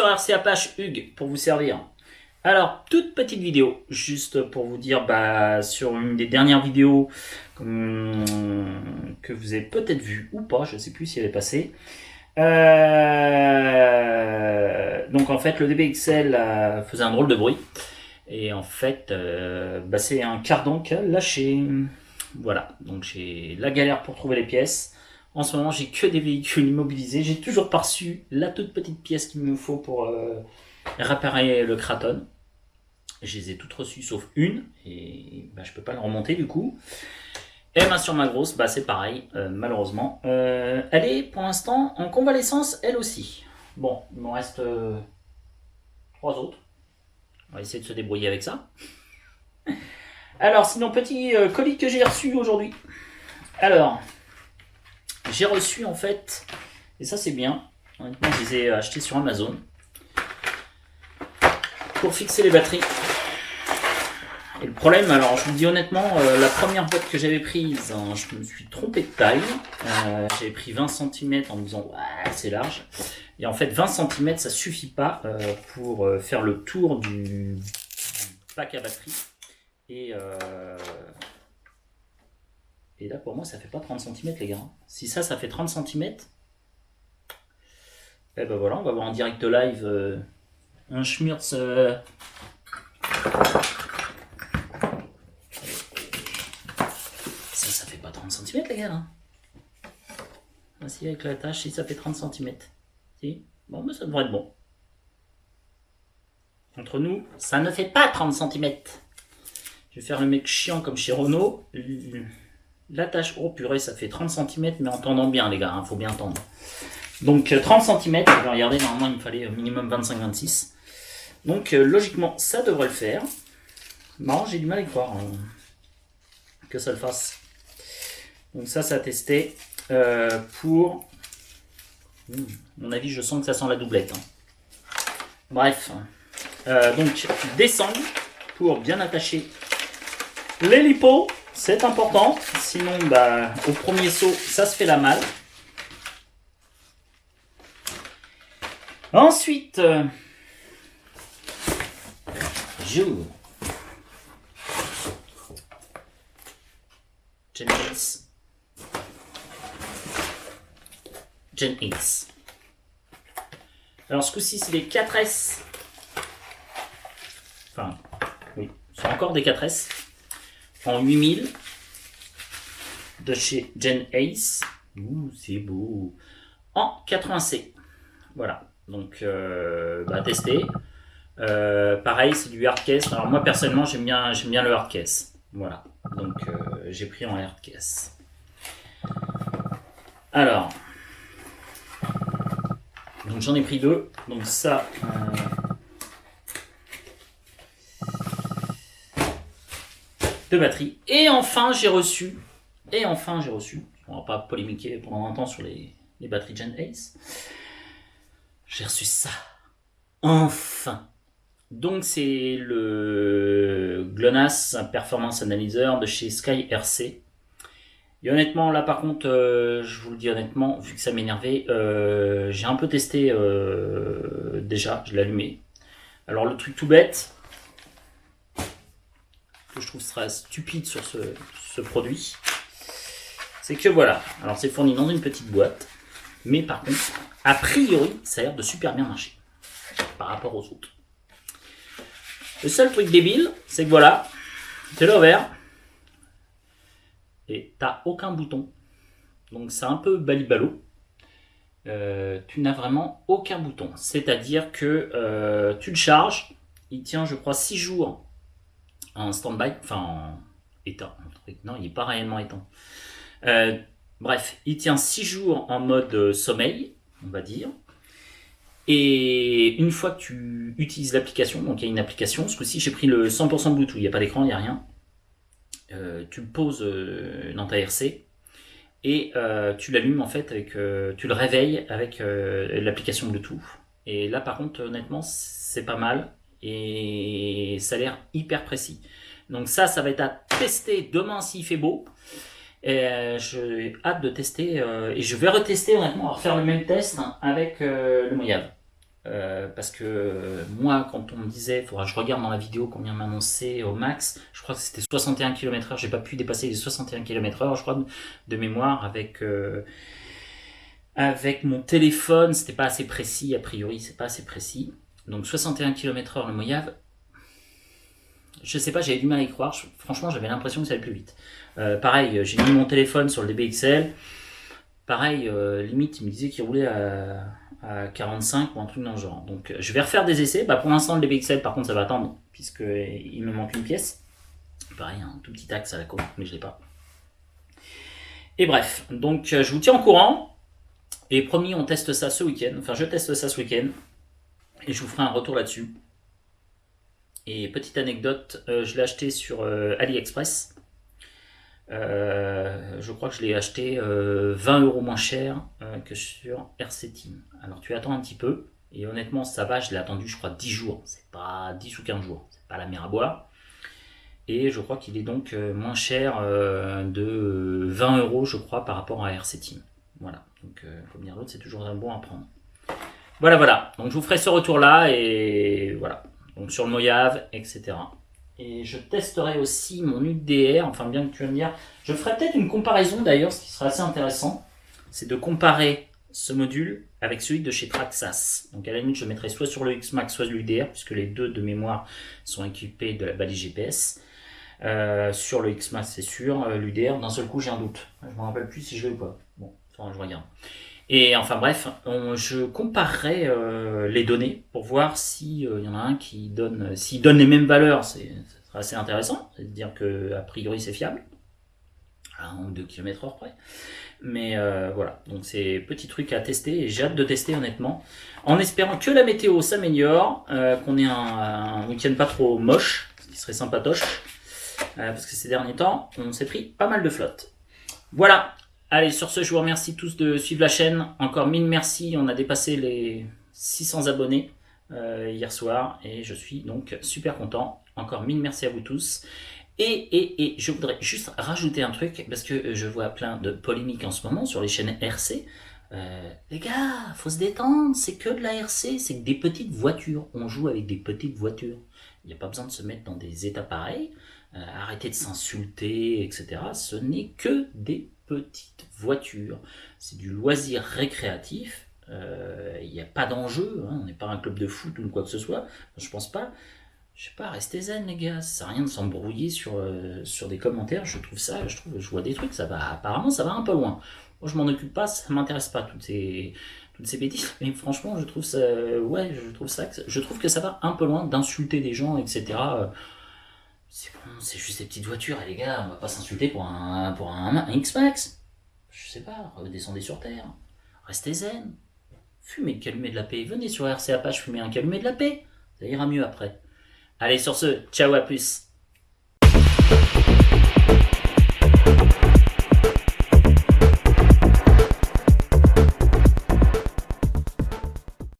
sur RC Apache, Hugues, pour vous servir. Alors, toute petite vidéo, juste pour vous dire, sur une des dernières vidéos que vous avez peut-être vu ou pas, je ne sais plus si elle est passée. Donc en fait, le DBXL faisait un drôle de bruit. Et en fait, c'est un cardan qui a lâché. Voilà, donc j'ai la galère pour trouver les pièces. En ce moment, j'ai que des véhicules immobilisés. J'ai toujours pas reçu la toute petite pièce qu'il me faut pour réparer le Kraton. Je les ai toutes reçues sauf une. Et je peux pas le remonter du coup. Et sur ma grosse, c'est pareil, malheureusement. Elle est pour l'instant en convalescence, elle aussi. Bon, il m'en reste 3 autres. On va essayer de se débrouiller avec ça. Alors, sinon, petit colis que j'ai reçu aujourd'hui. Alors, j'ai reçu en fait, et ça c'est bien, honnêtement je les ai achetés sur Amazon, pour fixer les batteries. Et le problème, alors je vous le dis honnêtement, la première boîte que j'avais prise, je me suis trompé de taille. J'avais pris 20 cm en me disant ouais, c'est large. Et en fait 20 cm ça suffit pas pour faire le tour du pack à batterie. Et là pour moi ça fait pas 30 cm les gars. Si ça fait 30 cm, et voilà, on va voir en direct live un schmurz. Ça fait pas 30 cm les gars là. Voici avec la tâche, si ça fait 30 cm. Si. Bon, ça devrait être bon. Entre nous, ça ne fait pas 30 cm. Je vais faire le mec chiant comme chez Renault. La tâche, oh purée, ça fait 30 cm, mais en tendant bien les gars, faut bien tendre. Donc 30 cm, je vais regarder, normalement il me fallait minimum 25-26. Donc logiquement, ça devrait le faire. Marrant, j'ai du mal à y croire que ça le fasse. Donc ça à tester pour... à mon avis, je sens que ça sent la doublette. Bref. Donc, descendre pour bien attacher les lipos. C'est important. Sinon, au premier saut, ça se fait la malle. Ensuite, joue. Gen X. Alors ce coup-ci c'est les 4S. Enfin, oui, c'est encore des 4S. En 8000. De chez Gen Ace. Ouh, c'est beau. En 80C. Voilà. Donc, tester. Pareil, c'est du hardcase. Alors moi personnellement j'aime bien le hardcase. Voilà. Donc j'ai pris en hardcase. Alors. Donc j'en ai pris 2. Donc ça. De batterie. Et enfin j'ai reçu. On va pas polémiquer pendant un temps sur les batteries Gen Ace. J'ai reçu ça. Enfin. Donc c'est le GLONASS Performance Analyzer de chez Sky RC. Et honnêtement, là par contre, je vous le dis honnêtement, vu que ça m'énervait, j'ai un peu testé déjà, je l'ai allumé. Alors le truc tout bête, que je trouve sera stupide sur ce produit, c'est que voilà, alors c'est fourni dans une petite boîte, mais par contre, a priori, ça a l'air de super bien marcher par rapport aux autres. Le seul truc débile, c'est que voilà, c'est l'ouvert. Et t'as aucun bouton. Donc c'est un peu balibalo. Tu n'as vraiment aucun bouton. C'est-à-dire que tu le charges, il tient je crois 6 jours en stand-by, enfin en éteint. Non, il n'est pas réellement éteint. Bref, il tient 6 jours en mode sommeil, on va dire. Et une fois que tu utilises l'application, donc il y a une application, ce coup-ci j'ai pris le 100% Bluetooth, il n'y a pas d'écran, il n'y a rien. Tu le poses dans ta RC et tu l'allumes en fait avec, tu le réveilles avec l'application Bluetooth. Et là par contre honnêtement c'est pas mal et ça a l'air hyper précis. Donc ça va être à tester demain s'il fait beau. J'ai hâte de tester et je vais retester honnêtement, refaire le même test avec le Mojave. parce que moi, quand on me disait, il faudra que je regarde dans la vidéo combien m'a annoncé au max, je crois que c'était 61 km/h, j'ai pas pu dépasser les 61 km/h, je crois, de mémoire, avec mon téléphone, c'était pas assez précis, a priori, c'est pas assez précis. Donc 61 km/h le Mojave, je sais pas, j'avais du mal à y croire, franchement, j'avais l'impression que ça allait plus vite. Pareil, j'ai mis mon téléphone sur le DBXL, pareil, limite, il me disait qu'il roulait à 45 ou un truc dans le genre. Donc je vais refaire des essais. Pour l'instant, le DBXL, par contre, ça va attendre, puisqu'il me manque une pièce. Pareil, un tout petit axe à la côte, mais je l'ai pas. Et bref, donc je vous tiens au courant. Et promis, on teste ça ce week-end. Enfin, je teste ça ce week-end. Et je vous ferai un retour là-dessus. Et petite anecdote, je l'ai acheté sur AliExpress. Je crois que je l'ai acheté 20 € moins cher que sur RC Team. Alors tu attends un petit peu, et honnêtement ça va, je l'ai attendu je crois 10 jours, c'est pas 10 ou 15 jours, c'est pas la mer à boire. Et je crois qu'il est donc moins cher de 20 € je crois par rapport à RC Team. Voilà, donc faut me dire l'autre, c'est toujours un bon à prendre. Voilà, donc je vous ferai ce retour là, et voilà, donc sur le Mojave, etc. Et je testerai aussi mon UDR, enfin bien que tu vas me dire, je ferai peut-être une comparaison d'ailleurs, ce qui sera assez intéressant, c'est de comparer ce module avec celui de chez Traxxas. Donc à la limite je mettrai soit sur le X-Max, soit l'UDR, puisque les deux de mémoire sont équipés de la balise GPS. Sur le X-Max c'est sûr, l'UDR d'un seul coup j'ai un doute, je ne me rappelle plus si je l'ai ou pas, bon, enfin, je regarde. Et enfin bref, je comparerai les données pour voir s'il y en a un qui donne, s'il donne les mêmes valeurs, ça sera assez intéressant, c'est-à-dire qu'a priori c'est fiable, à 1 ou 2 km/h près. Mais voilà, donc c'est petit truc à tester, et j'ai hâte de tester honnêtement, en espérant que la météo s'améliore, qu'on ait un week-end pas trop moche, ce qui serait sympatoche, parce que ces derniers temps, on s'est pris pas mal de flotte. Voilà. Allez, sur ce, je vous remercie tous de suivre la chaîne. Encore 1000 merci, on a dépassé les 600 abonnés hier soir, et je suis donc super content. Encore 1000 merci à vous tous. Et je voudrais juste rajouter un truc, parce que je vois plein de polémiques en ce moment sur les chaînes RC. Les gars, faut se détendre, c'est que de la RC, c'est que des petites voitures. On joue avec des petites voitures. Il n'y a pas besoin de se mettre dans des états pareils. Arrêtez de s'insulter, etc. Ce n'est que des petites voitures. C'est du loisir récréatif. Il n'y a pas d'enjeu. On n'est pas un club de foot ou quoi que ce soit. Je pense pas. Je sais pas, restez zen les gars. Ça sert à rien de s'embrouiller sur des commentaires. Je vois des trucs. Apparemment, ça va un peu loin. Moi, je m'en occupe pas. Ça m'intéresse pas toutes ces bêtises. Mais franchement, je trouve que ça va un peu loin d'insulter des gens, etc. C'est bon, c'est juste des petites voitures, et les gars, on va pas s'insulter pour un X-Max. Je sais pas, redescendez sur terre. Restez zen. Fumez le calumet de la paix. Venez sur RC Apache fumer un calumet de la paix. Ça ira mieux après. Allez, sur ce, ciao, à plus.